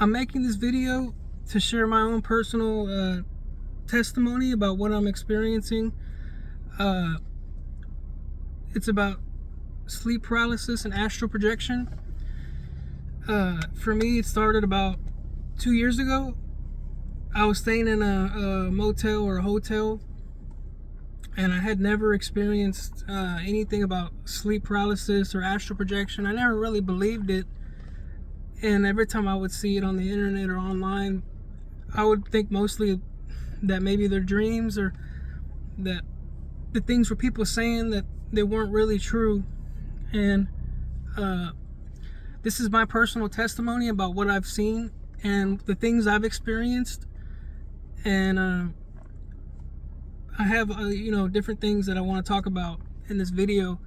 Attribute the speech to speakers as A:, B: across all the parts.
A: I'm making this video to share my own personal testimony about what I'm experiencing. Uh, it's about sleep paralysis and astral projection. For me, it started about 2 years ago. I was staying in a motel or a hotel, and I had never experienced anything about sleep paralysis or astral projection. I never really believed it, and every time I would see it on the internet or online, I would think mostly that maybe they're dreams, or that the things were people saying that they weren't really true. And this is my personal testimony about what I've seen and the things I've experienced. And I have different things that I want to talk about in this video.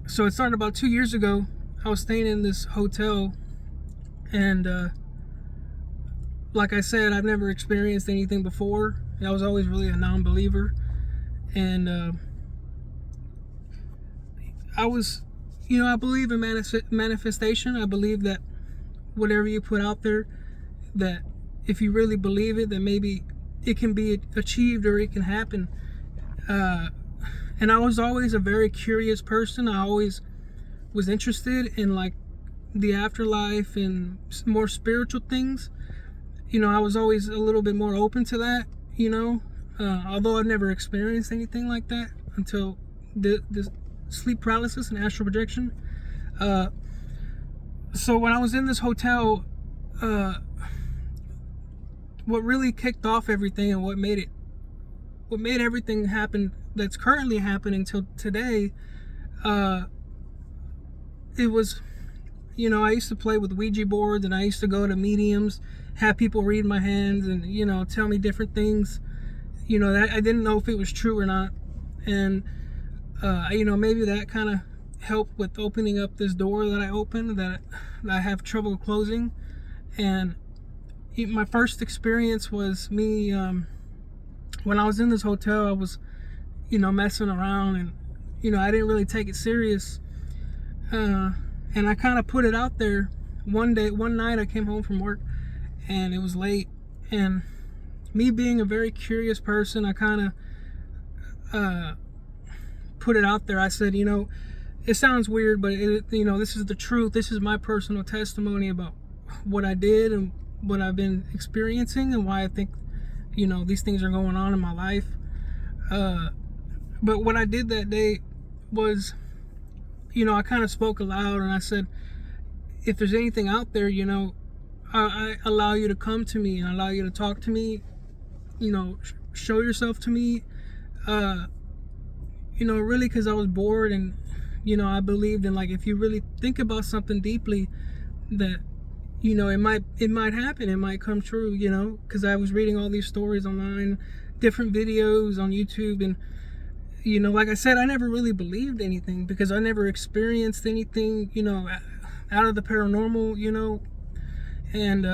A: So it started about 2 years ago. I was staying in this hotel, and like I said, I've never experienced anything before. I was always really a non-believer, and I believe in manifestation. I believe that whatever you put out there, that if you really believe it, that maybe it can be achieved or it can happen. And I was always a very curious person. I always was interested in like the afterlife and more spiritual things. I was always a little bit more open to that, although I've never experienced anything like that until the sleep paralysis and astral projection. So when I was in this hotel, what really kicked off everything and what made everything happen that's currently happening till today, it was, I used to play with Ouija boards, and I used to go to mediums, have people read my hands and, tell me different things, that I didn't know if it was true or not. And, maybe that kind of helped with opening up this door that I opened that I have trouble closing. And my first experience was me, when I was in this hotel, I was, messing around, and, I didn't really take it serious. And I kind of put it out there. One night I came home from work, and it was late, and me being a very curious person, I kind of put it out there. I said, it sounds weird, but this is the truth. This is my personal testimony about what I did and what I've been experiencing, and why I think these things are going on in my life. But what I did that day was, I kind of spoke aloud, and I said, if there's anything out there, I allow you to come to me, and I allow you to talk to me, show yourself to me, really, because I was bored, and I believed in, like, if you really think about something deeply, that it might happen, it might come true, because I was reading all these stories online, different videos on YouTube, and like I said, I never really believed anything because I never experienced anything, out of the paranormal, and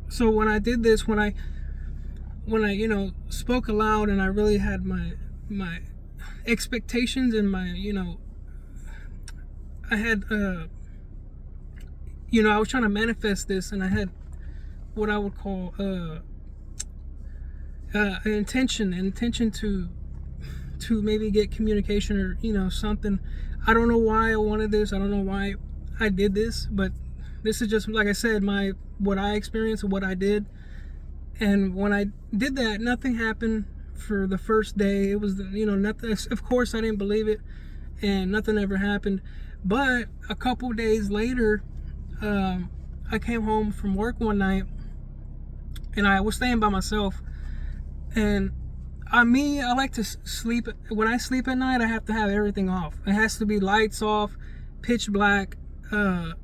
A: so when I did this, when I spoke aloud, and I really had my expectations, and my, I had, I was trying to manifest this, and I had what I would call an intention to maybe get communication, or something. I don't know why I wanted this. I don't know why I did this, but this is just, like I said, what I experienced and what I did. And when I did that, nothing happened for the first day. It was, nothing. Of course, I didn't believe it, and nothing ever happened. But a couple days later, I came home from work one night, and I was staying by myself, and I like to sleep. When I sleep at night, I have to have everything off. It has to be lights off, pitch black. I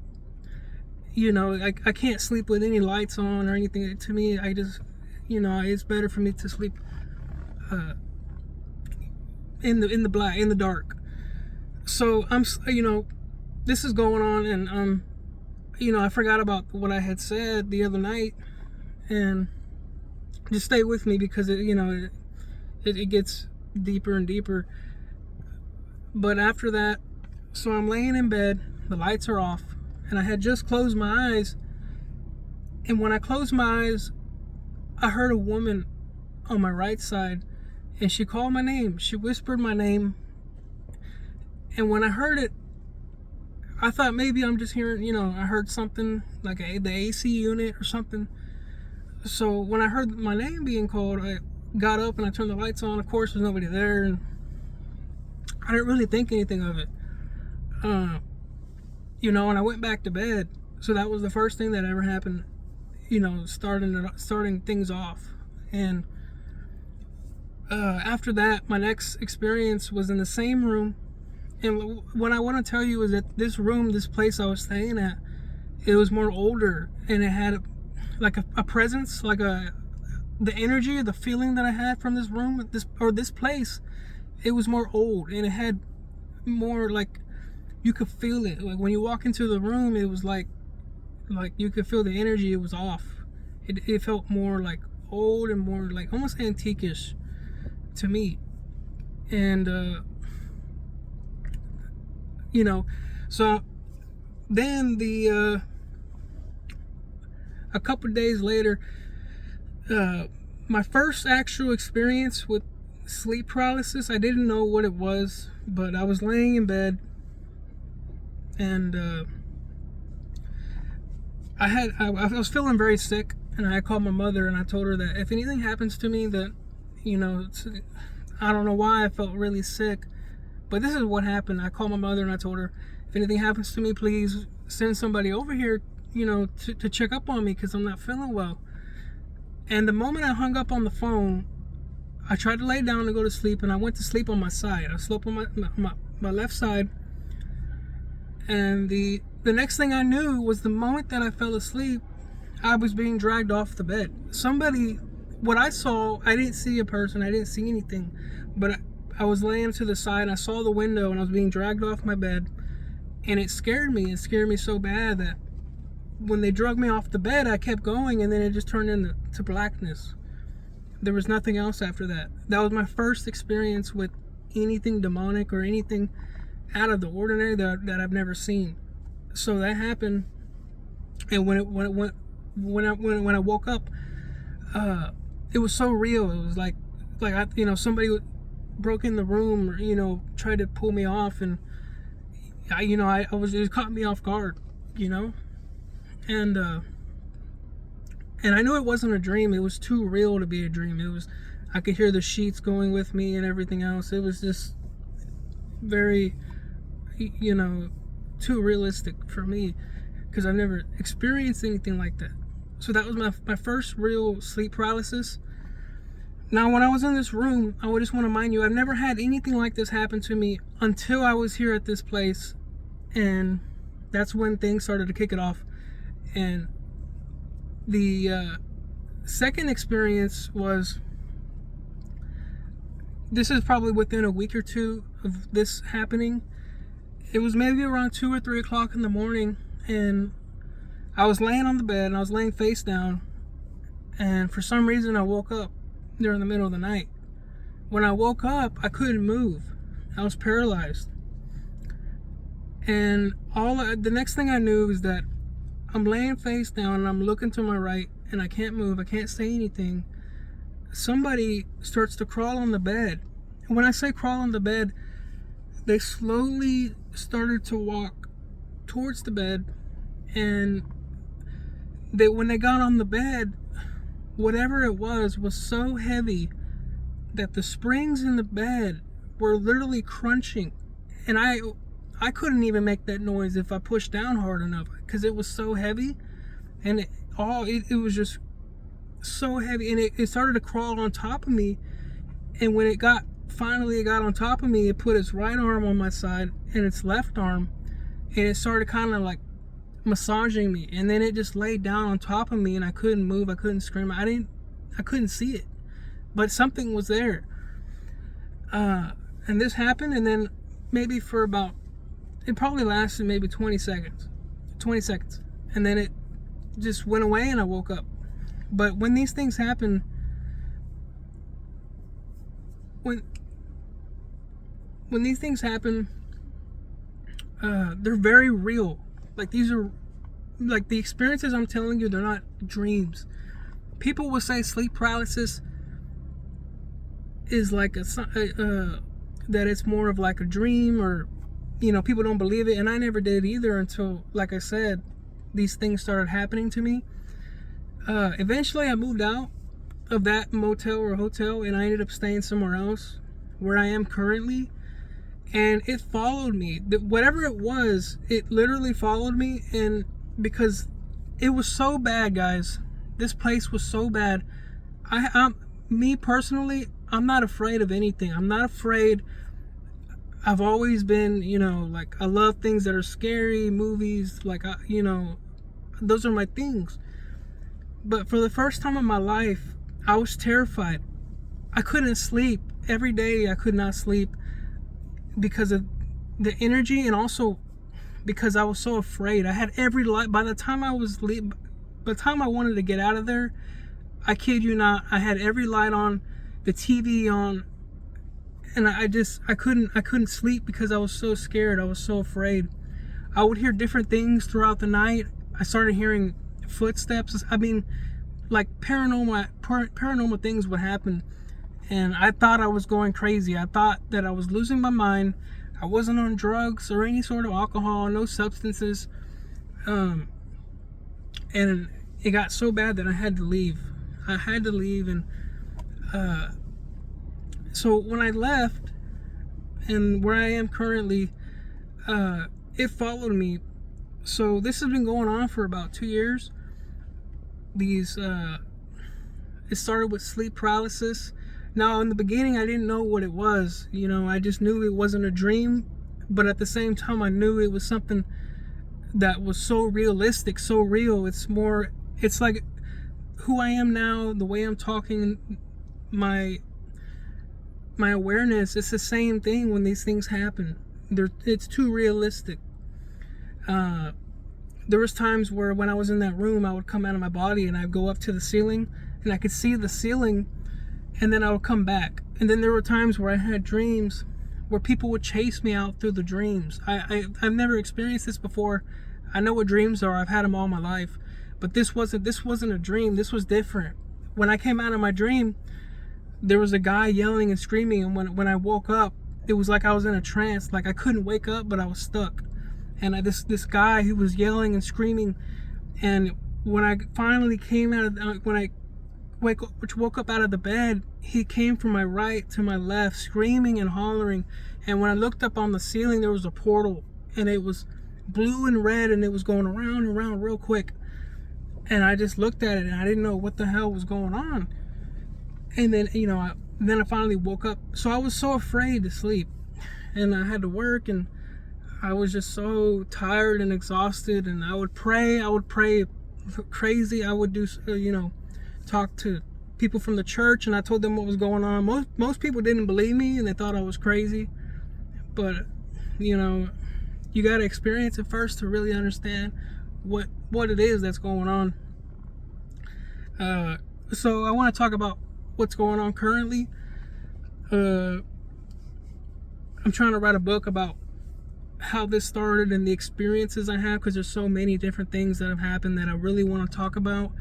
A: can't sleep with any lights on or anything. To me, I just, it's better for me to sleep in the dark. So I'm, this is going on, and I forgot about what I had said the other night, and just stay with me, because it gets deeper and deeper. But after that, so I'm laying in bed, the lights are off, and I had just closed my eyes. And when I closed my eyes, I heard a woman on my right side, and she called my name. She whispered my name. And when I heard it, I thought maybe I'm just hearing, I heard something like the AC unit or something. So when I heard my name being called, I got up and I turned the lights on. Of course, there's nobody there, and I didn't really think anything of it. And I went back to bed. So that was the first thing that ever happened, starting things off. And after that, my next experience was in the same room. And what I want to tell you is that this place I was staying at, it was more older, and it had like a presence, like the energy, the feeling that I had from this room, this place. It was more old, and it had more, like, you could feel it. Like when you walk into the room, it was like you could feel the energy. It was off. It felt more like old and more like almost antique-ish to me. And so then a couple days later, my first actual experience with sleep paralysis, I didn't know what it was, but I was laying in bed, and I was feeling very sick, and I called my mother and I told her that if anything happens to me, that I don't know why I felt really sick, but this is what happened. I called my mother and I told her, if anything happens to me, please send somebody over here, to check up on me, because I'm not feeling well. And the moment I hung up on the phone, I tried to lay down to go to sleep, and I went to sleep on my side. I slept on my left side, and the next thing I knew was the moment that I fell asleep, I was being dragged off the bed. What I saw, I didn't see a person, I didn't see anything, but I was laying to the side, and I saw the window, and I was being dragged off my bed, and it scared me. It scared me so bad that when they drug me off the bed, I kept going, and then it just turned into blackness. There was nothing else after that. That was my first experience with anything demonic or anything out of the ordinary that I've never seen. So that happened, and when I woke up, it was so real. It was like somebody broke in the room, or tried to pull me off, and it caught me off guard, and I knew it wasn't a dream. It was too real to be a dream. I could hear the sheets going with me and everything else. It was just very, too realistic for me, because I've never experienced anything like that. So that was my first real sleep paralysis. Now, when I was in this room, I would just want to mind you, I've never had anything like this happen to me until I was here at this place, and that's when things started to kick it off. And the second experience was, this is probably within a week or two of this happening. It was maybe around 2 or 3 o'clock in the morning, and I was laying on the bed, and I was laying face down, and for some reason I woke up during the middle of the night. When I woke up, I couldn't move. I was paralyzed. And the next thing I knew is that I'm laying face down, and I'm looking to my right, and I can't move. I can't say anything. Somebody starts to crawl on the bed. And when I say crawl on the bed, they slowly started to walk towards the bed, and when they got on the bed, whatever it was so heavy that the springs in the bed were literally crunching, and I couldn't even make that noise if I pushed down hard enough, because it was so heavy, and it was just so heavy, and it started to crawl on top of me. And when it finally got on top of me, it put its right arm on my side and its left arm, and it started kind of like massaging me, and then it just laid down on top of me, and I couldn't move, I couldn't scream, I couldn't see it, but something was there. And this happened, and then maybe it probably lasted maybe 20 seconds, and then it just went away, and I woke up. But when these things happen, when these things happen, they're very real. Like, these are like the experiences I'm telling you, they're not dreams. People will say sleep paralysis is like that it's more of like a dream, or people don't believe it, and I never did either until, like I said, these things started happening to me. Eventually I moved out of that motel or hotel, and I ended up staying somewhere else where I am currently, and it followed me. Whatever it was, it literally followed me, and because it was so bad, guys, this place was so bad. Me personally, I'm not afraid of anything. I'm not afraid. I've always been, like, I love things that are scary, movies, like, those are my things. But for the first time in my life, I was terrified. I couldn't sleep. Every day I could not sleep because of the energy, and also because I was so afraid. I had every light. By the time I wanted to get out of there, I kid you not, I had every light on, the TV on, and I couldn't sleep because I was so scared. I was so afraid. I would hear different things throughout the night. I started hearing footsteps. I mean, like paranormal things would happen, and I thought I was going crazy. I thought that I was losing my mind. I wasn't on drugs or any sort of alcohol, no substances, and it got so bad that I had to leave. And so when I left, and where I am currently, it followed me. So this has been going on for about 2 years. It started with sleep paralysis. Now, in the beginning, I didn't know what it was. I just knew it wasn't a dream, but at the same time, I knew it was something that was so realistic, so real. It's like who I am now, the way I'm talking, my awareness. It's the same thing when these things happen. It's too realistic. There was times where when I was in that room, I would come out of my body and I'd go up to the ceiling, and I could see the ceiling, and then I would come back. And then there were times where I had dreams where people would chase me out through the dreams. I've never experienced this before. I know what dreams are. I've had them all my life, but this wasn't a dream. This was different. When I came out of my dream, there was a guy yelling and screaming, and when I woke up, it was like I was in a trance. Like I couldn't wake up, but I was stuck. And this guy who was yelling and screaming, and when I finally came out of when I woke up out of the bed, he came from my right to my left, screaming and hollering. And when I looked up on the ceiling, there was a portal, and it was blue and red, and it was going around and around real quick. And I just looked at it, and I didn't know what the hell was going on. And then I finally woke up. So I was so afraid to sleep, and I had to work, and I was just so tired and exhausted. And I would pray crazy. I would do, talk to people from the church, and I told them what was going on. Most people didn't believe me, and they thought I was crazy. But you got to experience it first to really understand what it is that's going on. So I want to talk about what's going on currently. I'm trying to write a book about how this started and the experiences I have, because there's so many different things that have happened that I really want to talk about.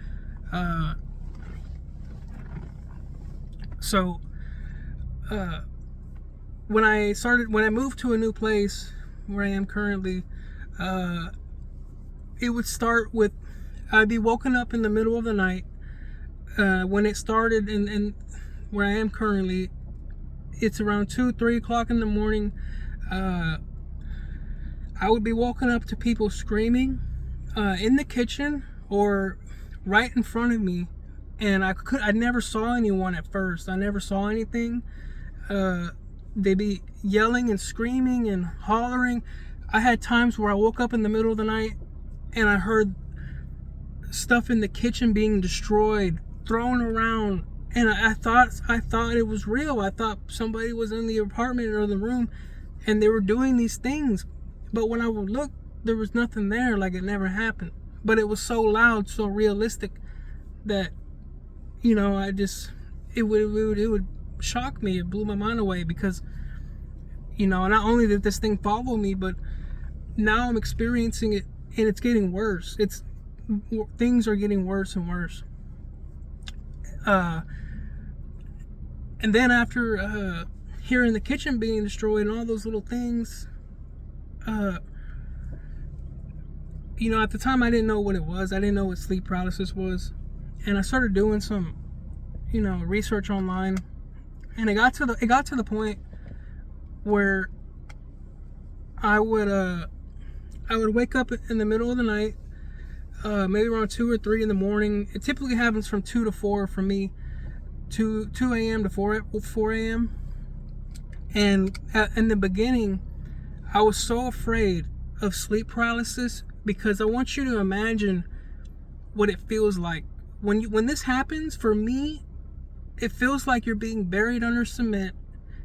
A: When I moved to a new place where I am currently, it would start with, I'd be woken up in the middle of the night. When it started and where I am currently, it's around 2-3 o'clock in the morning. I would be woken up to people screaming in the kitchen or right in front of me, and I never saw anyone at first. I never saw anything. They'd be yelling and screaming and hollering. I had times where I woke up in the middle of the night and I heard stuff in the kitchen being destroyed, thrown around, and I thought it was real. I thought somebody was in the apartment or the room and they were doing these things. But when I would look, there was nothing there, like it never happened. But it was so loud, so realistic that it would shock me. It blew my mind away, because not only did this thing follow me, but now I'm experiencing it and it's getting worse. Things are getting worse and worse. And then after hearing the kitchen being destroyed and all those little things, you know, at the time I didn't know what it was. I didn't know what sleep paralysis was. And I started doing some, you know, research online. And it got to the point where I would wake up in the middle of the night, maybe around 2 or 3 in the morning. It typically happens from 2 to 4 for me, 2 a.m. to 4 a.m. And in the beginning, I was so afraid of sleep paralysis, because I want you to imagine what it feels like when this happens. For me, it feels like you're being buried under cement.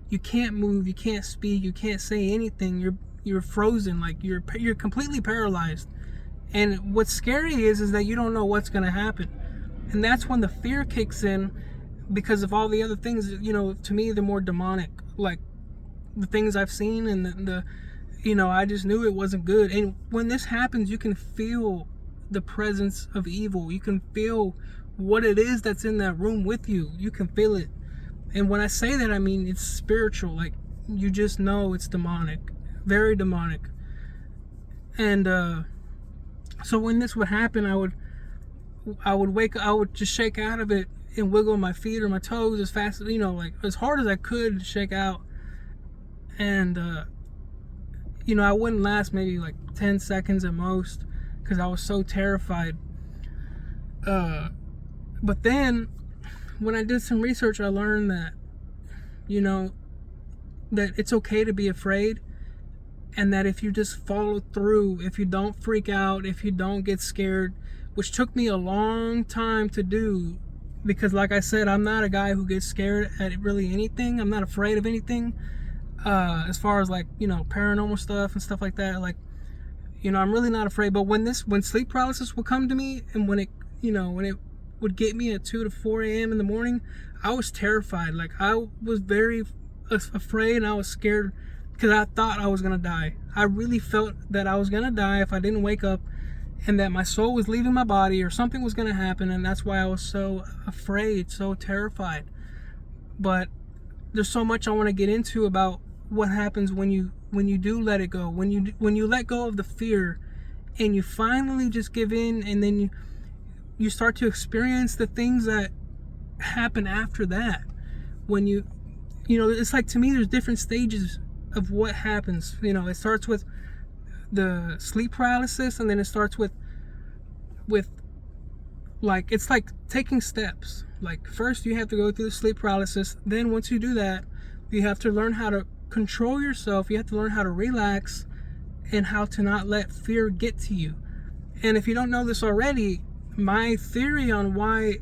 A: You can't move, you can't speak, you can't say anything. You're frozen, like you're completely paralyzed. And what's scary is that you don't know what's going to happen. And that's when the fear kicks in, because of all the other things, you know, to me they're more demonic, like the things I've seen, and the you know, I just knew it wasn't good. And when this happens, you can feel the presence of evil. You can feel what it is that's in that room with you. You can feel it. And when I say that, I mean it's spiritual. Like, you just know it's demonic, very demonic. And so when this would happen, I would wake up, I would just shake out of it and wiggle my feet or my toes as fast as, you know, like as hard as I could to shake out. And you know, I wouldn't last maybe like 10 seconds at most, because I was so terrified. But then when I did some research, I learned that, you know, that it's okay to be afraid, and that if you just follow through, if you don't freak out, if you don't get scared, which took me a long time to do, because like I said, I'm not a guy who gets scared at really anything. I'm not afraid of anything. As far as like, you know, paranormal stuff and stuff like that, like, you know, I'm really not afraid. But when sleep paralysis would come to me, and when it would get me at 2 to 4 a.m. in the morning, I was terrified. Like, I was very afraid, and I was scared, because I thought I was gonna die. I really felt that I was gonna die if I didn't wake up, and that my soul was leaving my body, or something was gonna happen. And that's why I was so afraid, so terrified. But there's so much I want to get into about what happens when you do let it go, when you let go of the fear, and you finally just give in, and then you start to experience the things that happen after that. When you know, it's like, to me, there's different stages of what happens. You know, it starts with the sleep paralysis, and then it starts with like, it's like taking steps. Like, first you have to go through the sleep paralysis. Then once you do that, you have to learn how to control yourself. You have to learn how to relax, and how to not let fear get to you. And if you don't know this already, my theory on why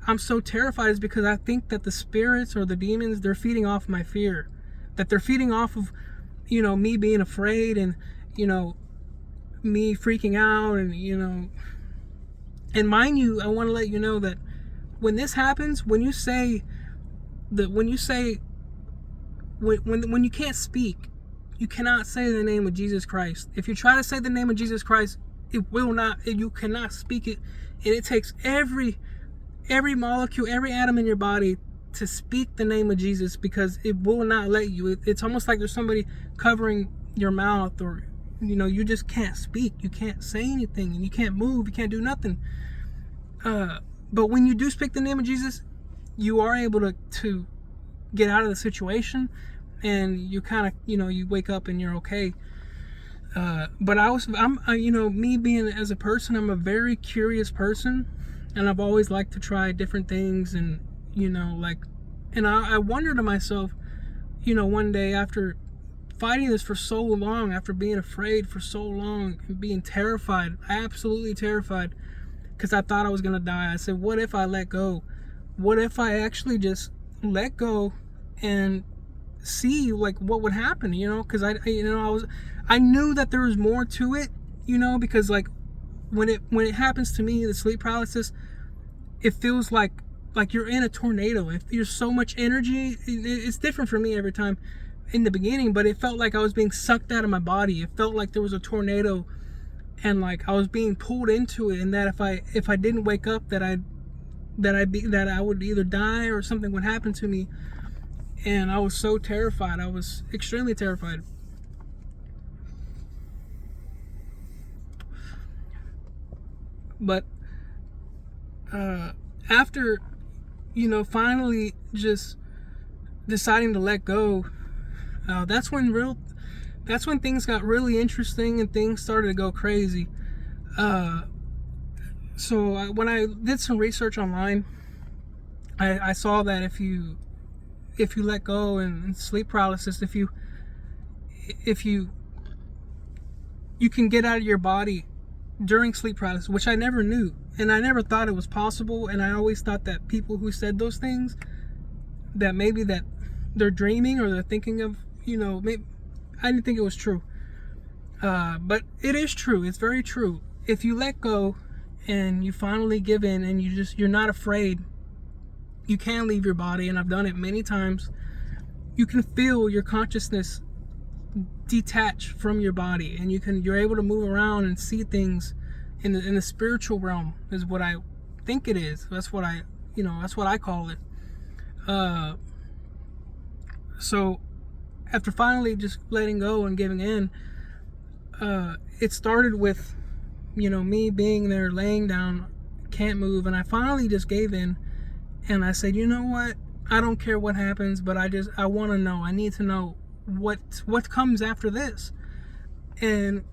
A: I'm so terrified is because I think that the spirits or the demons, they're feeding off my fear. That they're feeding off of, you know, me being afraid, and, you know, me freaking out, and, you know. And mind you, I want to let you know that when this happens, when you can't speak, you cannot say the name of Jesus Christ. If you try to say the name of Jesus Christ, you cannot speak it. And it takes every molecule, every atom in your body to speak the name of Jesus, because it will not let you. It's almost like there's somebody covering your mouth, or, you know, you just can't speak. You can't say anything, and you can't move. You can't do nothing. But when you do speak the name of Jesus, you are able to get out of the situation, and you kind of, you know, you wake up and you're okay. But you know, me being as a person, I'm a very curious person, and I've always liked to try different things, and, you know, like, and I wonder to myself, you know, one day, after fighting this for so long, after being afraid for so long, and being terrified, absolutely terrified, because I thought I was gonna die. I said, what if I let go? What if I actually just let go and see, like, what would happen? You know, because I knew that there was more to it, you know, because, like, when it happens to me, the sleep paralysis, it feels like you're in a tornado. If there's so much energy, it's different for me every time. in the beginning, but it felt like I was being sucked out of my body. It felt like there was a tornado, and like I was being pulled into it, and that if I didn't wake up, that I would either die or something would happen to me. And I was so terrified. I was extremely terrified. But after, finally just deciding to let go, that's when things got really interesting and things started to go crazy. So when I did some research online, I saw that if you let go and sleep paralysis, if you can get out of your body during sleep paralysis, which I never knew, and I never thought it was possible. And I always thought that people who said those things, that maybe that they're dreaming or they're thinking of, maybe, I didn't think it was true. But it is true. It's very true. If you let go and you finally give in and you're not afraid, you can leave your body. And I've done it many times. You can feel your consciousness detach from your body, and you're able to move around and see things in the spiritual realm, is what I think it is. That's what I call it. So after finally just letting go and giving in, it started with, me being there, laying down, can't move, and I finally just gave in, and I said, you know what? I don't care what happens, but I want to know. I need to know what comes after this. And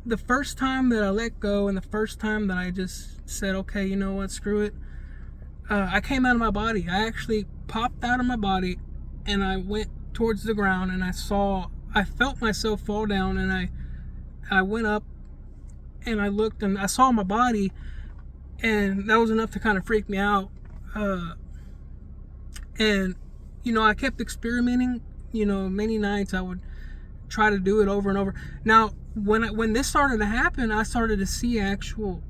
A: the first time that I let go, and the first time that I just said, okay, you know what, screw it, I came out of my body. I actually popped out of my body, and I went towards the ground, and I felt myself fall down, and I went up, and I looked, and I saw my body, and that was enough to kind of freak me out. And I kept experimenting. Many nights I would try to do it over and over. Now, when this started to happen, I started to see actual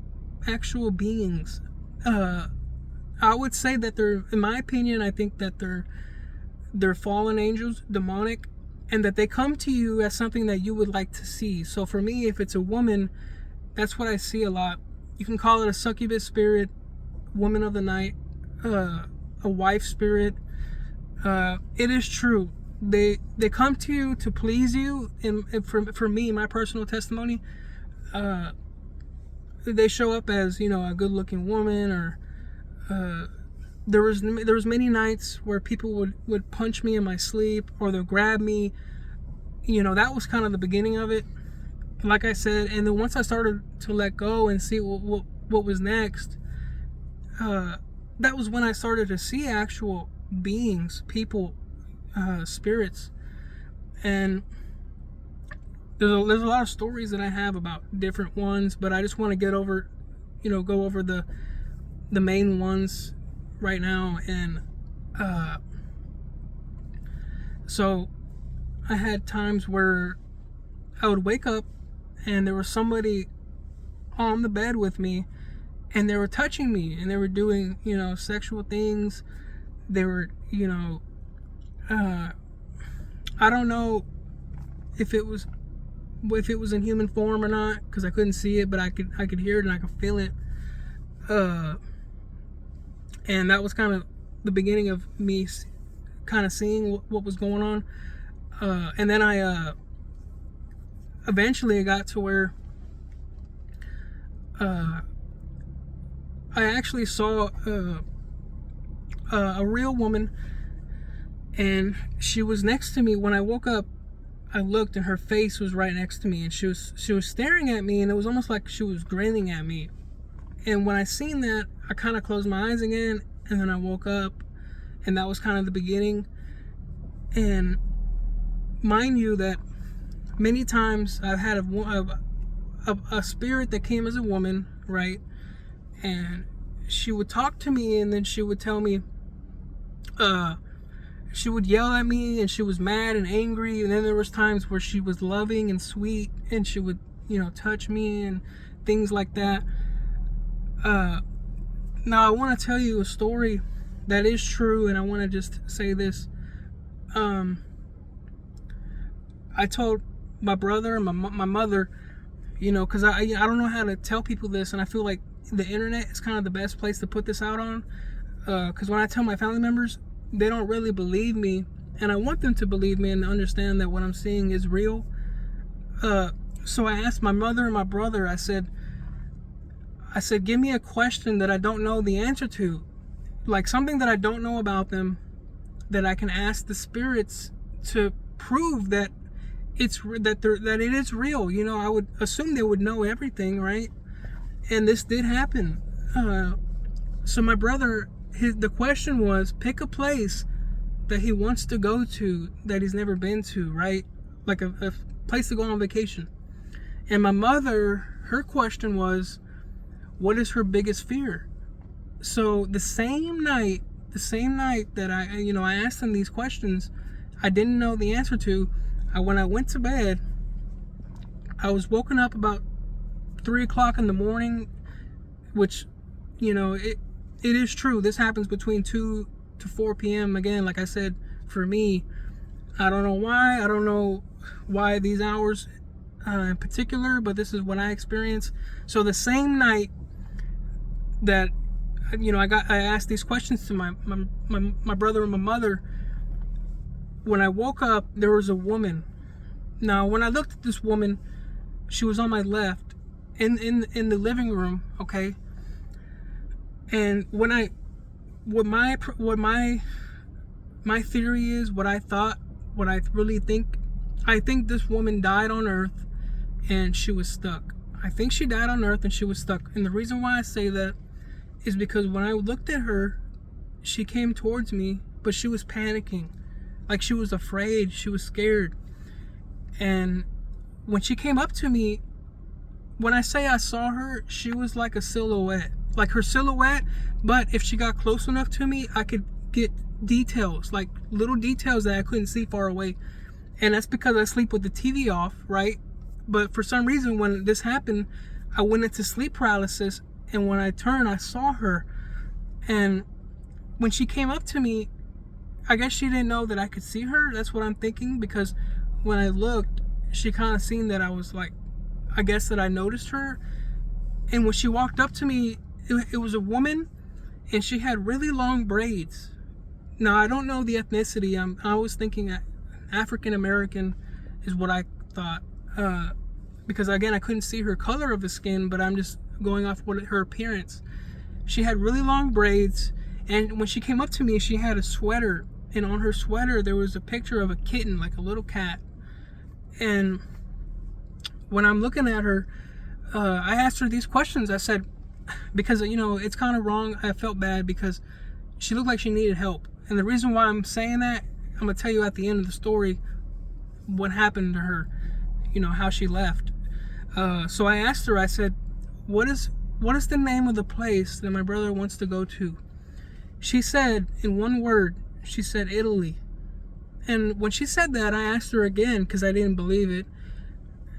A: beings. I would say that in my opinion, I think that they're fallen angels, demonic, and that they come to you as something that you would like to see. So for me, if it's a woman, that's what I see a lot. You can call it a succubus spirit, woman of the night, a wife spirit. It is true. They come to you to please you, and for me, my personal testimony, they show up as a good-looking woman, or there was many nights where people would punch me in my sleep, or they'll grab me. That was kind of the beginning of it, like I said. And then once I started to let go and see what was next, that was when I started to see actual beings, people, spirits. And there's a lot of stories that I have about different ones, but I just want to go over the main ones right now. And so I had times where I would wake up and there was somebody on the bed with me, and they were touching me, and they were doing sexual things. They were I don't know if it was in human form or not, because I couldn't see it, but I could hear it and I could feel it. And that was kind of the beginning of me kind of seeing what was going on. And then I eventually got to where I actually saw a real woman, and she was next to me. When I woke up, I looked, and her face was right next to me, and she was staring at me, and it was almost like she was grinning at me. And when I seen that, I kind of closed my eyes again, and then I woke up, and that was kind of the beginning. And mind you that many times I've had a spirit that came as a woman, right? And she would talk to me, and then she would tell me, she would yell at me, and she was mad and angry. And then there was times where she was loving and sweet, and she would touch me and things like that. Now I want to tell you a story that is true, and I want to just say this. I told my brother and my mother, because I don't know how to tell people this, and I feel like the internet is kind of the best place to put this out on. Because when I tell my family members, they don't really believe me, and I want them to believe me and understand that what I'm seeing is real. So I asked my mother and my brother, I said, give me a question that I don't know the answer to, like something that I don't know about them, that I can ask the spirits to prove that that it is real. I would assume they would know everything, right? And this did happen. So my brother, the question was, pick a place that he wants to go to that he's never been to, right? Like a place to go on vacation. And my mother, her question was, what is her biggest fear? So the same night that I asked them these questions, I didn't know the answer to. When I went to bed, I was woken up about 3 o'clock in the morning, which, it is true. This happens between 2 to 4 p.m. Again, like I said, for me, I don't know why. I don't know why these hours in particular, but this is what I experienced. So the same night that I asked these questions to my brother and my mother, when I woke up, there was a woman. Now, when I looked at this woman, she was on my left in the living room, okay? And what my theory is, what I thought, what I really think, I think this woman died on Earth and she was stuck. I think she died on Earth and she was stuck. And the reason why I say that is because when I looked at her, she came towards me, but she was panicking. Like she was afraid, she was scared. And when she came up to me, when I say I saw her, she was like a silhouette. Like her silhouette, but if she got close enough to me, I could get details, like little details that I couldn't see far away. And that's because I sleep with the TV off, right? But for some reason, when this happened, I went into sleep paralysis, and when I turned, I saw her. And when she came up to me, I guess she didn't know that I could see her. That's what I'm thinking, because when I looked, she kind of seen that I was like, I guess that I noticed her. And when she walked up to me, it was a woman, and she had really long braids. Now, I don't know the ethnicity. I was thinking African American is what I thought. Because again, I couldn't see her color of the skin, but I'm just going off her appearance. She had really long braids, and when she came up to me, she had a sweater, and on her sweater there was a picture of a kitten, like a little cat. And when I'm looking at her, I asked her these questions. I said, because it's kind of wrong, I felt bad because she looked like she needed help. And the reason why I'm saying that, I'm gonna tell you at the end of the story what happened to her, how she left. So I asked her, I said, what is the name of the place that my brother wants to go to? She said, in one word, she said Italy. And when she said that, I asked her again, because I didn't believe it.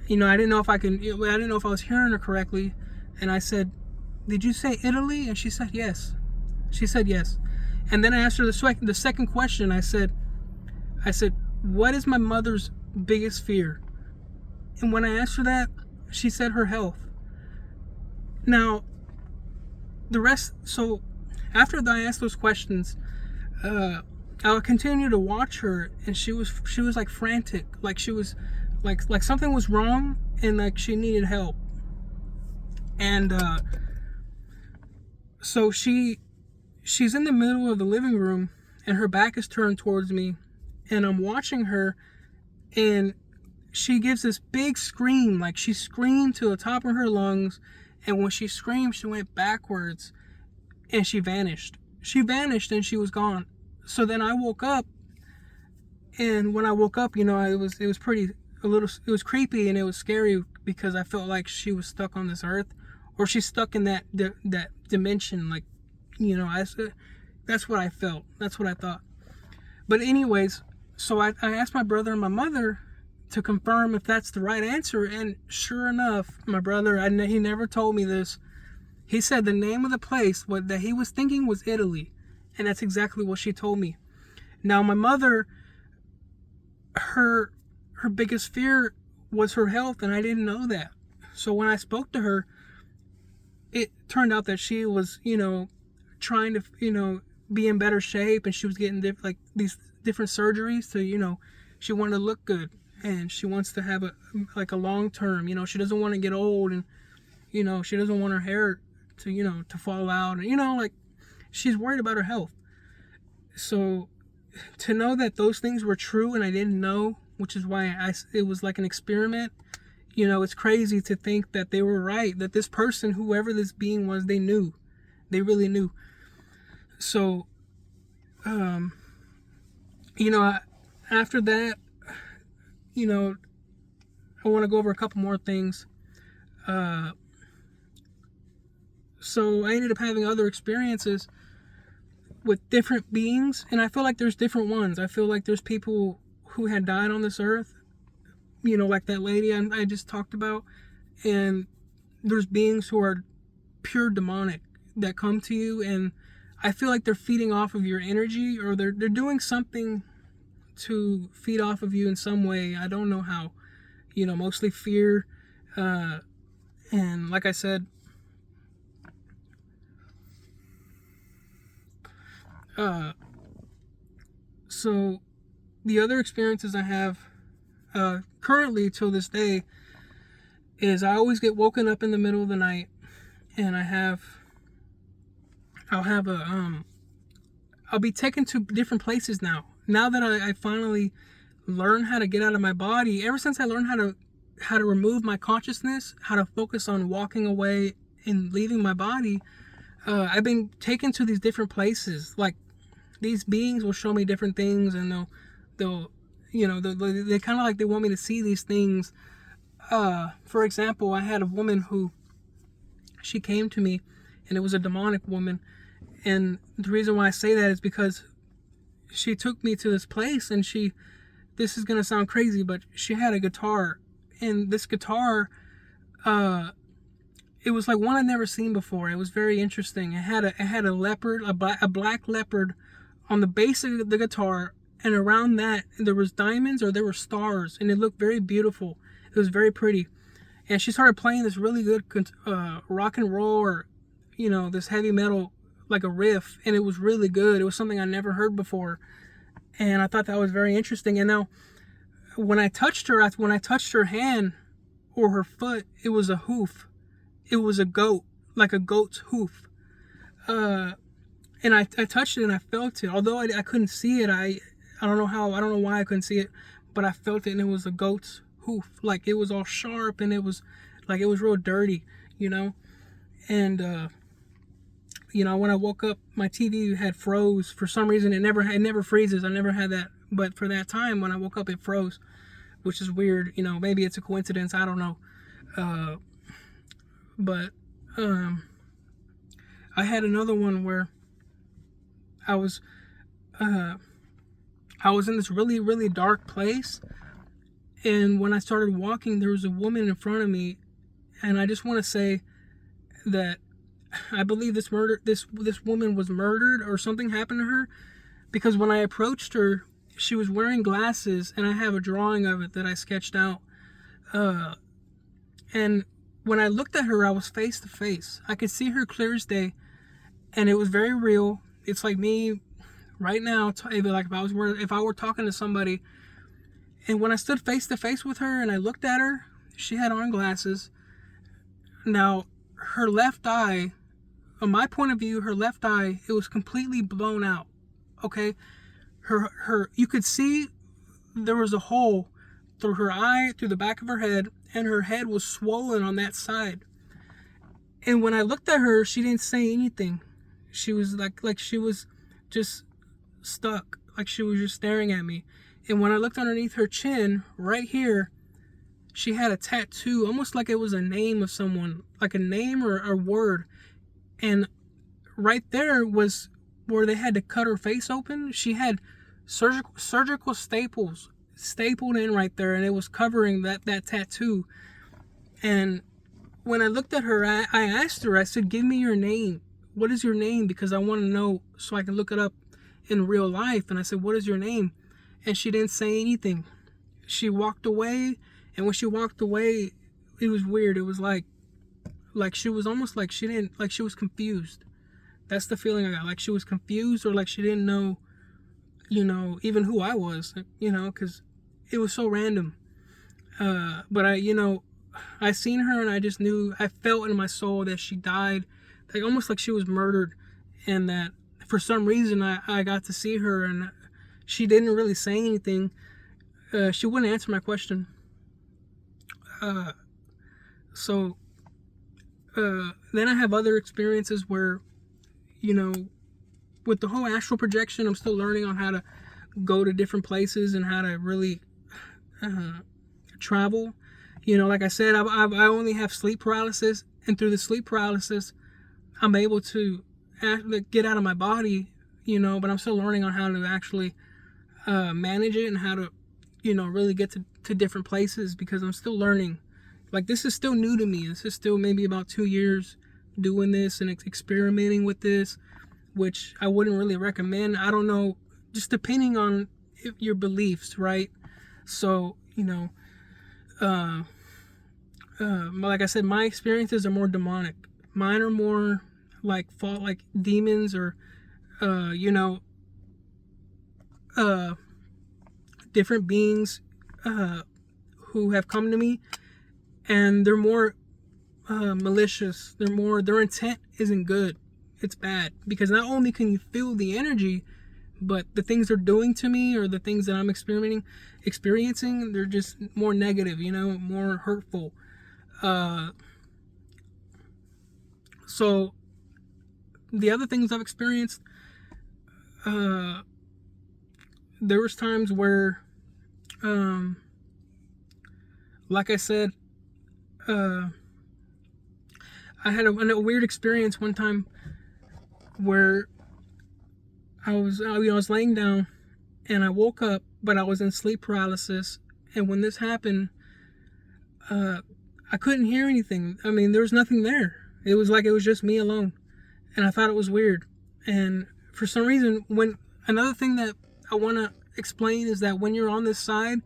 A: I didn't know if I was hearing her correctly. And I said, did you say Italy? And she said yes. She said yes. And then I asked her the second question. I said, what is my mother's biggest fear? And when I asked her that, she said her health. Now, the rest, so after I asked those questions, I would continue to watch her, and she was like frantic, like she was like something was wrong, and like she needed help. And so she's in the middle of the living room, and her back is turned towards me, and I'm watching her, and she gives this big scream, like she screamed to the top of her lungs, and when she screamed, she went backwards, and she vanished. She vanished, and she was gone. So then I woke up, and when I woke up, it was creepy, and it was scary, because I felt like she was stuck on this earth, or she's stuck in that dimension, like, that's what I felt. That's what I thought. But anyways, so I asked my brother and my mother to confirm if that's the right answer, and sure enough, my brother, he never told me this, he said the name of the place that he was thinking was Italy, and that's exactly what she told me. Now, my mother, her biggest fear was her health, and I didn't know that. So when I spoke to her, it turned out that she was, trying to, be in better shape, and she was getting these different surgeries to, she wanted to look good, and she wants to have a long term, she doesn't want to get old, and she doesn't want her hair to fall out, and she's worried about her health. So to know that those things were true and I didn't know, which is why it was like an experiment. It's crazy to think that they were right, that this person, whoever this being was, they knew. They really knew. So, after that, I want to go over a couple more things. So I ended up having other experiences with different beings, and I feel like there's different ones. I feel like there's people who had died on this earth, like that lady I just talked about, and there's beings who are pure demonic that come to you, and I feel like they're feeding off of your energy, or they're doing something to feed off of you in some way. I don't know how. Mostly fear, and like I said, so the other experiences I have currently till this day is I always get woken up in the middle of the night, and I'll be taken to different places now that I finally learned how to get out of my body. Ever since I learned how to remove my consciousness, how to focus on walking away and leaving my body, I've been taken to these different places. Like, these beings will show me different things, and they'll they kind of like they want me to see these things. For example, I had a woman who, she came to me, and it was a demonic woman. And the reason why I say that is because she took me to this place, and this is going to sound crazy, but she had a guitar. And this guitar, it was like one I'd never seen before. It was very interesting. It had a leopard, a black leopard on the base of the guitar, and around that there was diamonds, or there were stars, and it looked very beautiful. It was very pretty. And she started playing this really good rock and roll, or this heavy metal, like a riff, and it was really good. It was something I never heard before, and I thought that was very interesting. And now when I touched her hand or her foot, it was a hoof. It was a goat, like a goat's hoof. And I touched it, and I felt it. Although I couldn't see it, I don't know why I couldn't see it, but I felt it, and it was a goat's hoof. Like, it was all sharp, and it was real dirty, And when I woke up, my TV had froze for some reason. It never freezes. I never had that, but for that time when I woke up, it froze, which is weird. Maybe it's a coincidence. I don't know. But I had another one where I was in this really, really dark place, and when I started walking, there was a woman in front of me, and I just want to say that I believe this woman was murdered, or something happened to her, because when I approached her, she was wearing glasses, and I have a drawing of it that I sketched out. And when I looked at her, I was face to face. I could see her clear as day, and it was very real. It's like me right now, if I were talking to somebody, and when I stood face to face with her and I looked at her, she had on glasses. Now, her left eye, on my point of view, her left eye, it was completely blown out. Okay, you could see there was a hole through her eye, through the back of her head, and her head was swollen on that side. And when I looked at her, she didn't say anything. She was like she was just stuck, like she was just staring at me. And when I looked underneath her chin, right here, she had a tattoo, almost like it was a name of someone, like a name or a word. And right there was where they had to cut her face open. She had surgical staples stapled in right there, and it was covering that tattoo. And when I looked at her, I asked her, I said, "Give me your name. What is your name? Because I want to know so I can look it up in real life." And I said, "What is your name?" And she didn't say anything. she walked away, and when she walked away, it was weird. It was like she was almost like she didn't, like she was confused. That's the feeling I got. Like she was confused, or like she didn't know, even who I was, because it was so random. But I seen her, and I just knew, I felt in my soul that she died, like almost like she was murdered, and that for some reason I got to see her, and she didn't really say anything. She wouldn't answer my question. So then I have other experiences where, with the whole astral projection, I'm still learning on how to go to different places and how to really travel. Like I said, I only have sleep paralysis, and through the sleep paralysis, I'm able to get out of my body, but I'm still learning on how to actually manage it, and how to, really get to different places, because I'm still learning. Like, this is still new to me. This is still maybe about 2 years doing this and experimenting with this, which I wouldn't really recommend. I don't know, just depending on your beliefs, right? So, like I said, my experiences are more demonic. Mine are more like demons, or different beings who have come to me, and they're more malicious. Their intent isn't good. It's bad, because not only can you feel the energy, but the things they're doing to me, or the things that I'm experiencing, they're just more negative, more hurtful. So the other things I've experienced, there was times where, like I said, I had a weird experience one time where I was laying down, and I woke up, but I was in sleep paralysis. And when this happened, I couldn't hear anything. I mean, there was nothing there. It was like it was just me alone, and I thought it was weird. And for some reason, another thing that I want to explain is that when you're on this side,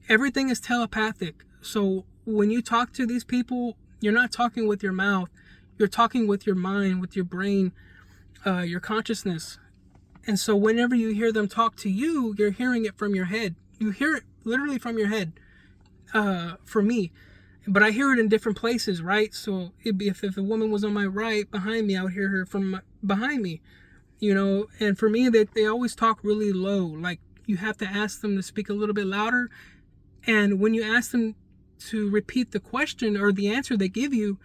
A: everything is telepathic. So when you talk to these people, you're not talking with your mouth. You're talking with your mind, with your brain, your consciousness. And so whenever you hear them talk to you, you're hearing it from your head. You hear it literally from your head, for me. But I hear it in different places, right? So it'd be if a woman was on my right behind me, I would hear her from behind me, And for me, they always talk really low. Like, you have to ask them to speak a little bit louder. And when you ask them to repeat the question or the answer they give you,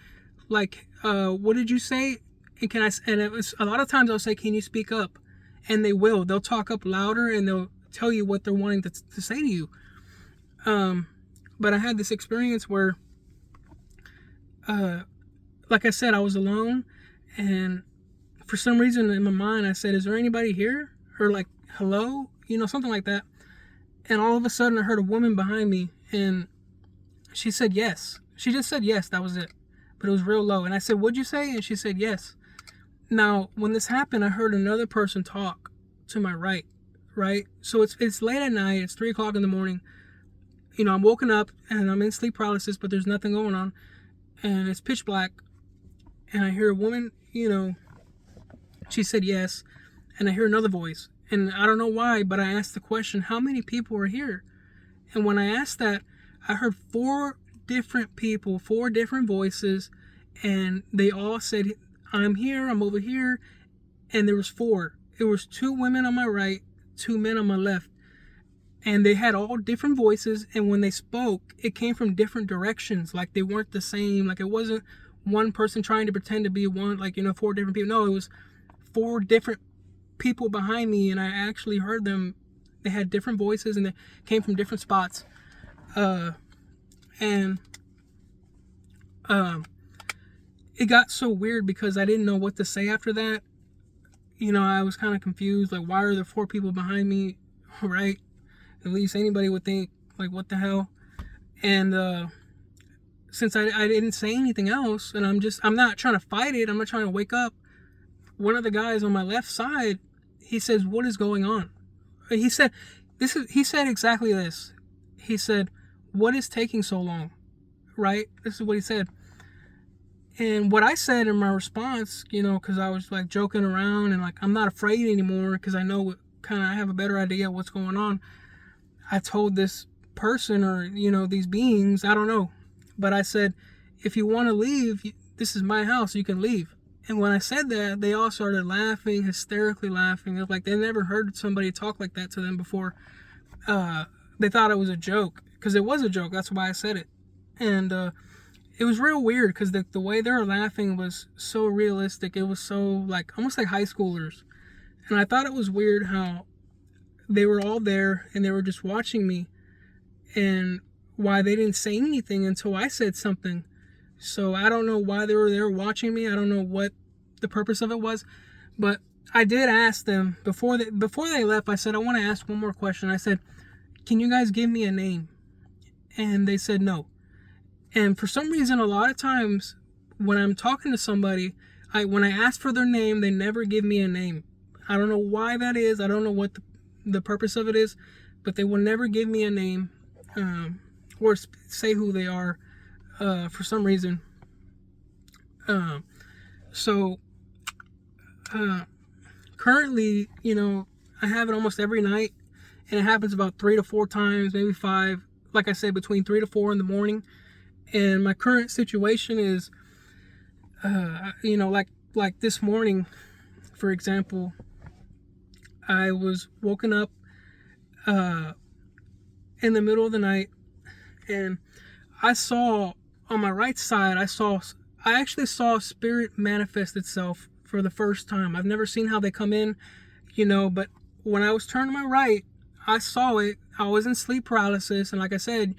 A: like, what did you say? And it was, a lot of times I'll say, can you speak up? And they'll talk up louder, and they'll tell you what they're wanting to say to you. But I had this experience where, like I said, I was alone, and for some reason in my mind I said, is there anybody here? Or like, hello? Something like that. And all of a sudden I heard a woman behind me, and she said yes. She just said yes, that was it. But it was real low. And I said, what'd you say? And she said yes. Now, when this happened, I heard another person talk to my right? So it's late at night, it's 3 o'clock in the morning. I'm woken up, and I'm in sleep paralysis, but there's nothing going on. And it's pitch black. And I hear a woman, she said yes. And I hear another voice. And I don't know why, but I asked the question, how many people are here? And when I asked that, I heard 4 different people, 4 different voices. And they all said, I'm here, I'm over here. And there was 4. It was 2 women on my right, 2 men on my left. And they had all different voices. And when they spoke, it came from different directions. Like, they weren't the same. Like, it wasn't one person trying to pretend to be one, 4 different people. No, it was 4 different people behind me. And I actually heard them. They had different voices, and they came from different spots. It got so weird because I didn't know what to say after that. I was kind of confused. Like, why are there 4 people behind me, right? At least anybody would think, like, what the hell? And since I didn't say anything else, and I'm not trying to fight it, I'm not trying to wake up. One of the guys on my left side, he says, what is going on? He said exactly this. he said, "What is taking so long?" Right? This is what he said. And what I said in my response, because I was like joking around and like, I'm not afraid anymore because I know I have a better idea of what's going on. I told this person or, these beings, I don't know. But I said, if you want to leave, this is my house, you can leave. And when I said that, they all started laughing, hysterically laughing. It was like they never heard somebody talk like that to them before. They thought it was a joke, because it was a joke. That's why I said it. And it was real weird because the way they were laughing was so realistic. It was so like almost like high schoolers. And I thought it was weird how they were all there and they were just watching me, and why they didn't say anything until I said something. So I don't know why they were there watching me. I don't know what the purpose of it was. But I did ask them before they left. I said, I want to ask one more question. I said, can you guys give me a name? And they said no. And for some reason, a lot of times when I'm talking to somebody, when I ask for their name, they never give me a name. I don't know why that is. I don't know what the purpose of it is, but they will never give me a name or say who they are for some reason. So currently, I have it almost every night, and it happens about 3 to 4 times, maybe 5. Like I said, between 3 to 4 in the morning. And my current situation is, like this morning, for example, I was woken up in the middle of the night, and I saw on my right side, I actually saw spirit manifest itself for the first time. I've never seen how they come in, but when I was turned to my right, I saw it. I was in sleep paralysis, and like I said,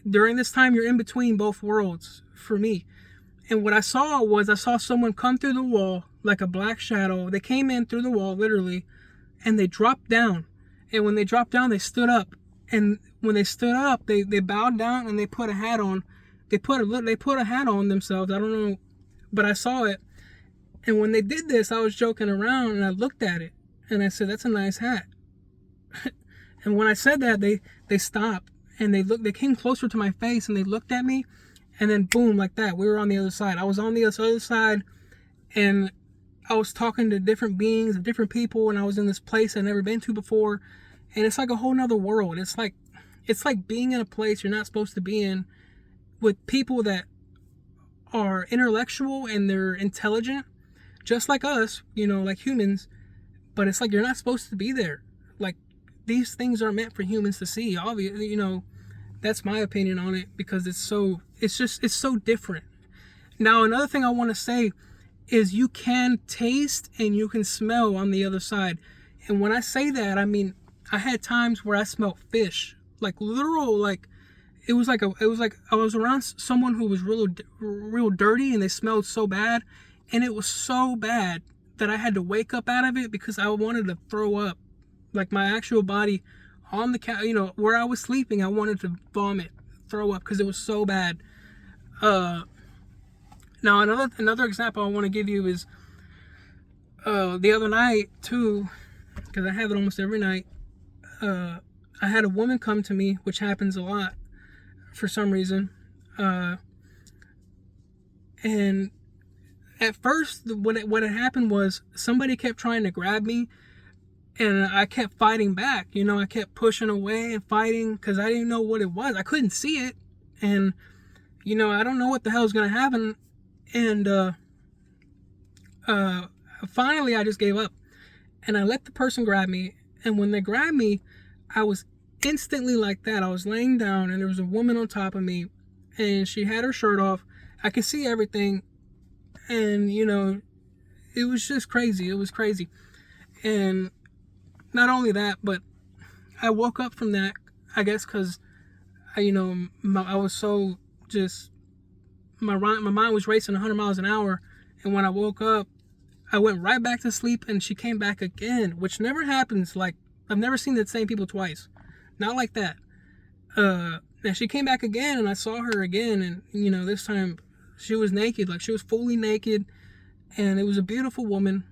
A: during this time, you're in between both worlds for me. And what I saw someone come through the wall like a black shadow. They came in through the wall, literally, and they dropped down. And when they dropped down, they stood up. And when they stood up, they bowed down and they put a hat on. They put a hat on themselves. I don't know, but I saw it. And when they did this, I was joking around and I looked at it and I said, "That's a nice hat." And when I said that, they stopped. And they came closer to my face and they looked at me, and then boom, like that, we were on the other side. I was on the other side, and I was talking to different beings, different people, and I was in this place I'd never been to before, and it's like a whole nother world. It's like being in a place you're not supposed to be in, with people that are intellectual and they're intelligent, just like us, like humans, but it's like you're not supposed to be there. Like, these things are meant for humans to see. Obviously, that's my opinion on it, because it's so different. Now, another thing I want to say is you can taste and you can smell on the other side. And when I say that, I mean, I had times where I smelled fish, like literal, like it was like I was around someone who was real dirty, and they smelled so bad, and it was so bad that I had to wake up out of it because I wanted to throw up. Like my actual body on the couch, where I was sleeping, I wanted to vomit, throw up, because it was so bad. Now another example I want to give you is the other night too, because I have it almost every night. I had a woman come to me, which happens a lot for some reason, and at first what had happened was somebody kept trying to grab me. And I kept fighting back, I kept pushing away and fighting because I didn't know what it was. I couldn't see it. And, I don't know what the hell is going to happen. And finally, I just gave up. And I let the person grab me. And when they grabbed me, I was instantly like that. I was laying down and there was a woman on top of me. And she had her shirt off. I could see everything. And, it was just crazy. It was crazy. And not only that, but I woke up from that, I guess, because I was so just, my mind was racing 100 miles an hour, and when I woke up, I went right back to sleep, and she came back again, which never happens. Like, I've never seen the same people twice, not like that. And she came back again, and I saw her again, and this time she was naked, like she was fully naked, and it was a beautiful woman.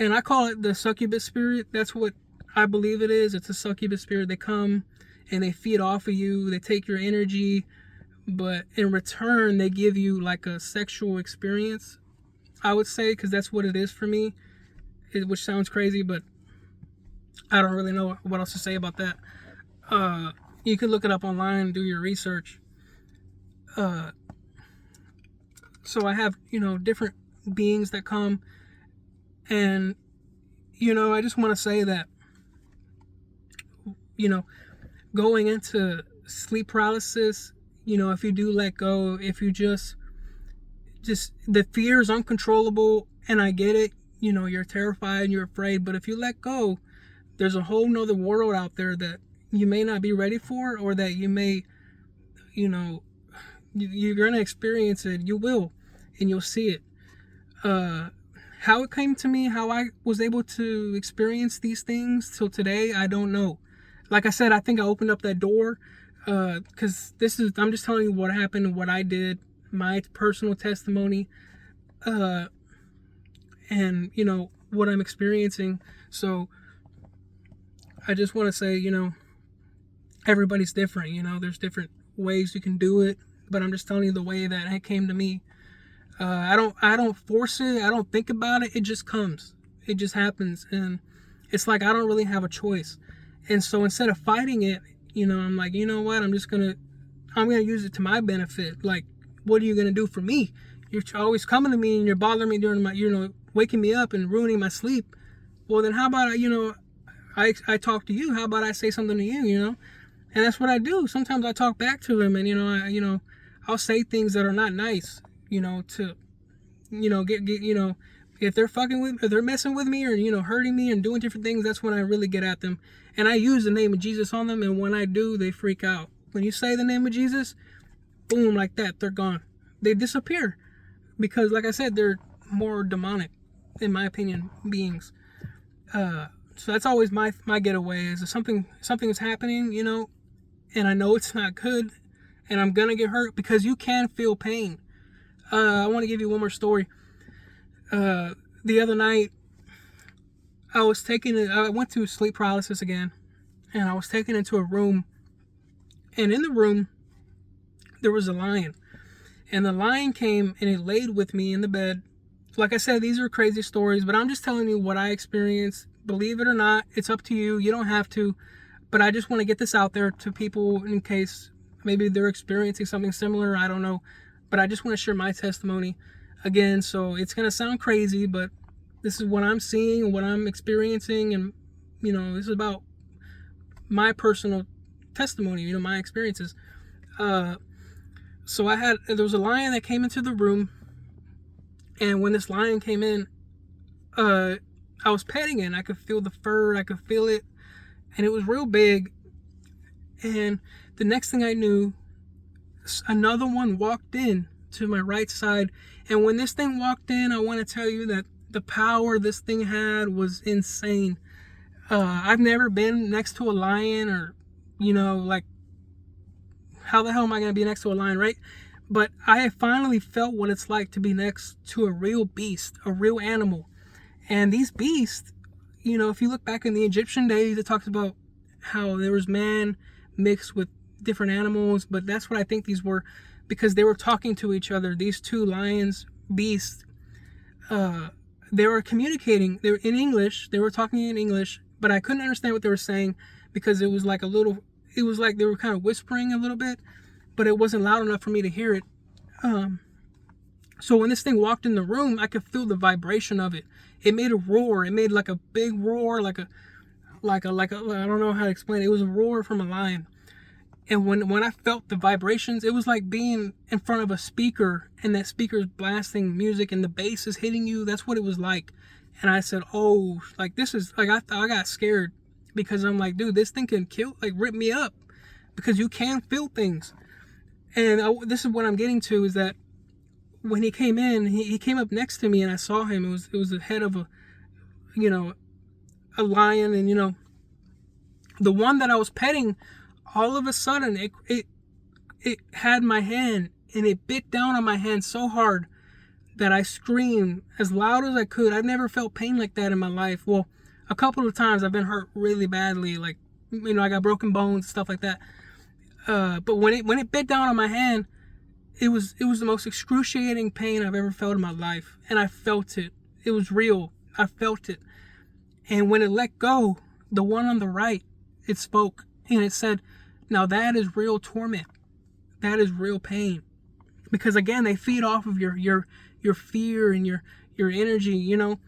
A: And I call it the succubus spirit. That's what I believe it is. It's a succubus spirit. They come and they feed off of you. They take your energy, but in return, they give you like a sexual experience, I would say, because that's what it is for me, which sounds crazy, but I don't really know what else to say about that. You can look it up online and do your research. So I have, different beings that come, and, I just want to say that, going into sleep paralysis, if you do let go, if you just the fear is uncontrollable, and I get it, you're terrified and you're afraid, but if you let go, there's a whole nother world out there that you may not be ready for, or that you may, you're going to experience it. You will, and you'll see it. How it came to me, how I was able to experience these things till today, I don't know. Like I said, I think I opened up that door, because I'm just telling you what happened and what I did, my personal testimony, and, what I'm experiencing. So I just want to say, everybody's different, there's different ways you can do it, but I'm just telling you the way that it came to me. I don't force it. I don't think about it. It just comes. It just happens. And it's like, I don't really have a choice. And so instead of fighting it, I'm like, you know what? I'm going to use it to my benefit. Like, what are you going to do for me? You're always coming to me and you're bothering me during my, waking me up and ruining my sleep. Well, then how about, I talk to you. How about I say something to you, And that's what I do. Sometimes I talk back to him, and, I'll say things that are not nice, to, get, if they're if they're messing with me or, hurting me and doing different things, that's when I really get at them. And I use the name of Jesus on them. And when I do, they freak out. When you say the name of Jesus, boom, like that, they're gone. They disappear. Because like I said, they're more demonic, in my opinion, beings. So that's always my getaway, is if something is happening, and I know it's not good, and I'm gonna get hurt, because you can feel pain. I want to give you one more story. The other night, I went to sleep paralysis again, and I was taken into a room, and in the room, there was a lion, and the lion came and it laid with me in the bed. Like I said, these are crazy stories, but I'm just telling you what I experienced. Believe it or not, it's up to you. You don't have to, but I just want to get this out there to people in case maybe they're experiencing something similar. I don't know, but I just want to share my testimony again. So it's going to sound crazy, but this is what I'm seeing and what I'm experiencing, and this is about my personal testimony, my experiences. So there was a lion that came into the room, and when this lion came in, I was petting it, and I could feel the fur, I could feel it, and it was real big. And the next thing I knew, another one walked in to my right side. And when this thing walked in, I want to tell you that the power this thing had was insane. I've never been next to a lion, or, like, how the hell am I going to be next to a lion, right? But I have finally felt what it's like to be next to a real beast, a real animal. And these beasts, if you look back in the Egyptian days, it talks about how there was man mixed with different animals, but that's what I think these were, because they were talking to each other. These two lions, beasts, they were communicating. They were in English. They were talking in English, but I couldn't understand what they were saying, because it was like they were kind of whispering a little bit, but it wasn't loud enough for me to hear it. So when this thing walked in the room, I could feel the vibration of it. It made a roar. It made like a big roar, like a I don't know how to explain it. It was a roar from a lion. And when I felt the vibrations, it was like being in front of a speaker, and that speaker's blasting music and the bass is hitting you. That's what it was like. And I said, oh, like, this is like, I got scared, because I'm like, dude, this thing can rip me up, because you can feel things. And this is what I'm getting to, is that when he came in, he came up next to me, and I saw him. It was the head of a lion, and the one that I was petting, all of a sudden it had my hand, and it bit down on my hand so hard that I screamed as loud as I could. I've never felt pain like that in my life. Well, A couple of times I've been hurt really badly, like, you know, I got broken bones, stuff like that. But when it bit down on my hand, it was the most excruciating pain I've ever felt in my life, and I felt it. It was real. I felt it. And when it let go, the one on the right, it spoke, and it said, "Now that is real torment. That is real pain." Because again, they feed off of your fear and your energy, you know.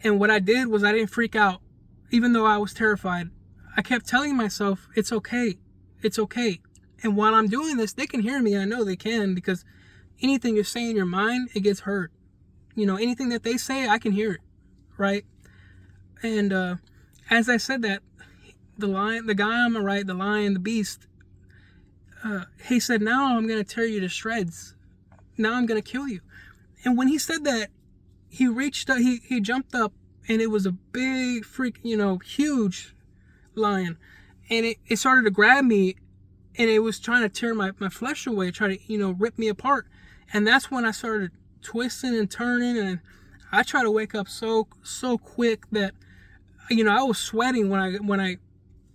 A: And what I did was I didn't freak out, even though I was terrified. I kept telling myself, "It's okay. It's okay." And while I'm doing this, they can hear me. I know they can, because anything you say in your mind, it gets heard. You know, anything that they say, I can hear it, right? And as I said that, the guy on the right, the lion, the beast, he said, "Now I'm going to tear you to shreds. Now I'm going to kill you." And when he said that, he reached up, he jumped up, and it was a big, you know, huge lion. And it started to grab me, and it was trying to tear my flesh away, try to, you know, rip me apart. And that's when I started twisting and turning, and I tried to wake up so quick that, you know, I was sweating when I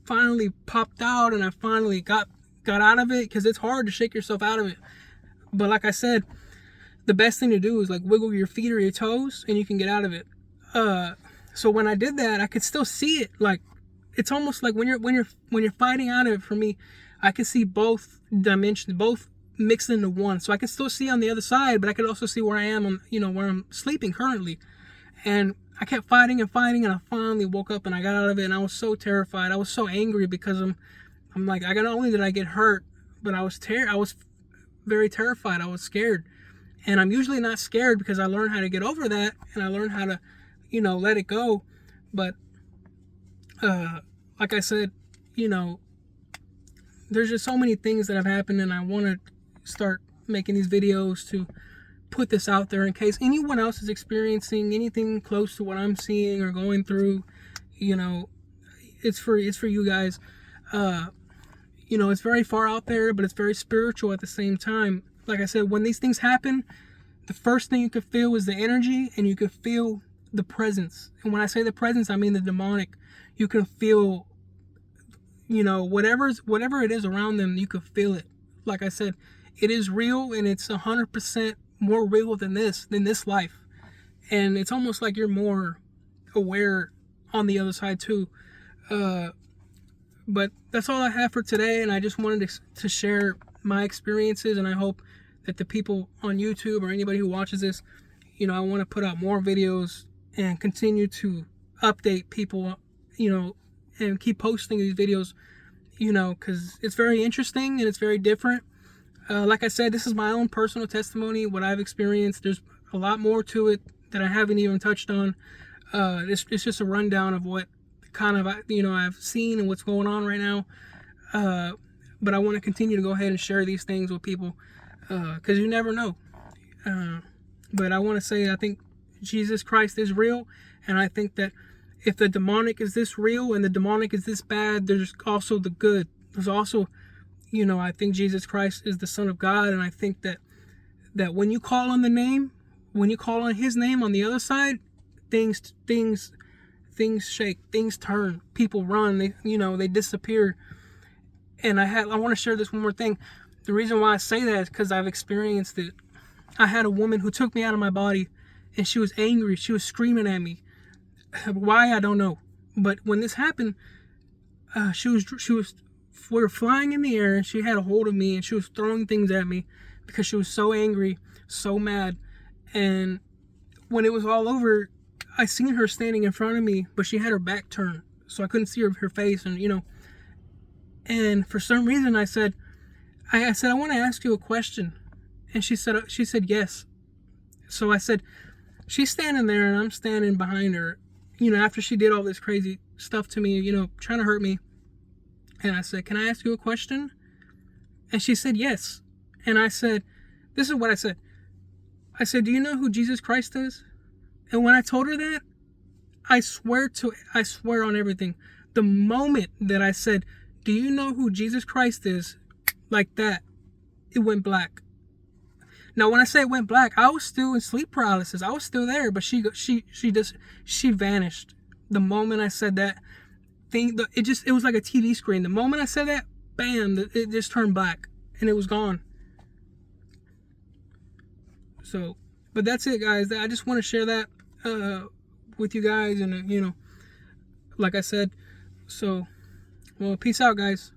A: finally popped out, and I finally got out of it, because it's hard to shake yourself out of it. But like I said, the best thing to do is like wiggle your feet or your toes, and you can get out of it. So when I did that, I could still see it. Like, it's almost like when you're fighting out of it. For me, I could see both dimensions, both mixed into one. So I could still see on the other side, but I could also see where I am, you know, where I'm sleeping currently. And I kept fighting, and I finally woke up, and I got out of it. And I was so terrified. I was so angry, because I'm like, not only did I get hurt, but I was very terrified. I was scared. And I'm usually not scared, because I learned how to get over that, and I learned how to, you know, let it go. But like I said, you know, there's just so many things that have happened, and I want to start making these videos to put this out there in case anyone else is experiencing anything close to what I'm seeing or going through. You know, it's for you guys. You know, it's very far out there, but it's very spiritual at the same time. Like I said, when these things happen, the first thing you could feel is the energy, and you could feel the presence. And when I say the presence, I mean the demonic. You can feel, you know, whatever it is around them, you could feel it. Like I said, it is real, and it's 100% more real than this life. And it's almost like you're more aware on the other side too. But that's all I have for today, and I just wanted to share my experiences, and I hope that the people on YouTube or anybody who watches this, you know, I want to put out more videos and continue to update people, you know, and keep posting these videos, you know, because it's very interesting and it's very different. Like I said, this is my own personal testimony, what I've experienced. There's a lot more to it that I haven't even touched on. It's just a rundown of what kind of, you know, I've seen and what's going on right now. But I want to continue to go ahead and share these things with people, because you never know. But I want to say, I think Jesus Christ is real, and I think that if the demonic is this real and the demonic is this bad, there's also the good. There's also, you know, I think Jesus Christ is the Son of God, and I think that when you call on the name, when you call on His name on the other side, things shake, things turn, people run, they disappear. And I want to share this one more thing. The reason why I say that is because I've experienced it. I had a woman who took me out of my body, and she was angry. She was screaming at me. Why, I don't know. But when this happened, we were flying in the air, and she had a hold of me, and she was throwing things at me because she was so angry, so mad. And when it was all over, I seen her standing in front of me, but she had her back turned, so I couldn't see her face, and And for some reason, I said, I want to ask you a question. And she said yes. So I said, she's standing there, and I'm standing behind her, after she did all this crazy stuff to me, trying to hurt me. And I said, can I ask you a question? And she said yes. And I said, this is what I said. I said, do you know who Jesus Christ is? And when I told her that, I swear on everything, the moment that I said, do you know who Jesus Christ is? Like that, it went black. Now, when I say it went black, I was still in sleep paralysis. I was still there, but she vanished. the moment I said that thing, it was like a TV screen. The moment I said that, bam, it just turned black and it was gone. So, but that's it, guys. I just want to share that with you guys, and like I said. So, well, peace out, guys.